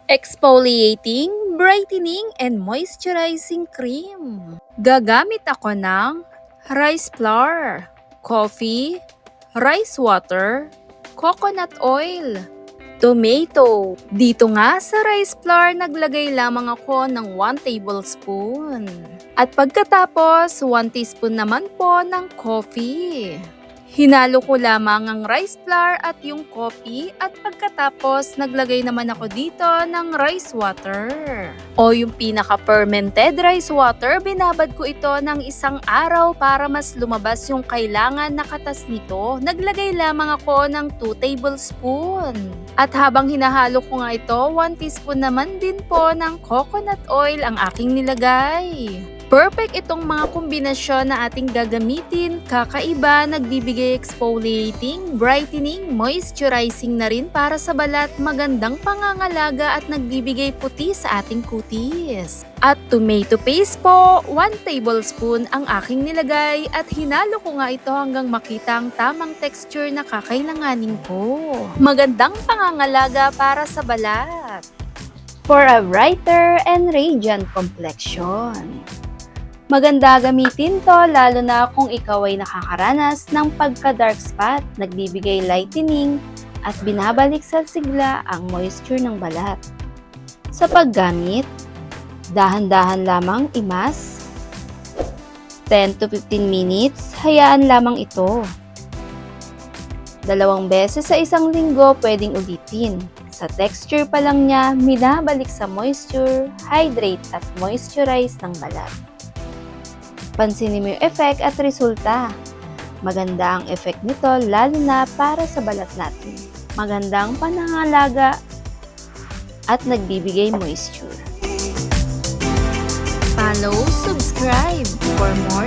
Exfoliating, brightening, and moisturizing cream. Gagamit ako ng rice flour, coffee, rice water, coconut oil, tomato. Dito nga sa rice flour, naglagay lamang ako ng 1 tablespoon. At pagkatapos, 1 teaspoon naman po ng coffee. Hinalo ko lamang ang rice flour at yung coffee at pagkatapos naglagay naman ako dito ng rice water. O yung pinaka-fermented rice water, binabad ko ito ng 1 araw para mas lumabas yung kailangan na katas nito. Naglagay lamang ako ng 2 tablespoon. At habang hinahalo ko nga ito, 1 teaspoon naman din po ng coconut oil ang aking nilagay. Perfect itong mga kombinasyon na ating gagamitin. Kakaiba, nagbibigay exfoliating, brightening, moisturizing na rin para sa balat, magandang pangangalaga at nagbibigay puti sa ating kutis. At tomato paste po, 1 tablespoon ang aking nilagay at hinalo ko nga ito hanggang makita ang tamang texture na kakailanganin ko. Magandang pangangalaga para sa balat. For a brighter and radiant complexion. Maganda gamitin to lalo na kung ikaw ay nakakaranas ng pagka-dark spot, nagbibigay lightening at binabalik sa sigla ang moisture ng balat. Sa paggamit, dahan-dahan lamang imas, 10 to 15 minutes, hayaan lamang ito. 2 beses sa isang linggo pwedeng ulitin. Sa texture pa lang niya, binabalik sa moisture, hydrate at moisturize ng balat. Pansinin mo yung effect at resulta. Maganda ang effect nito lalo na para sa balat natin. Magandang panangalaga at nagbibigay moisture. Follow, subscribe for more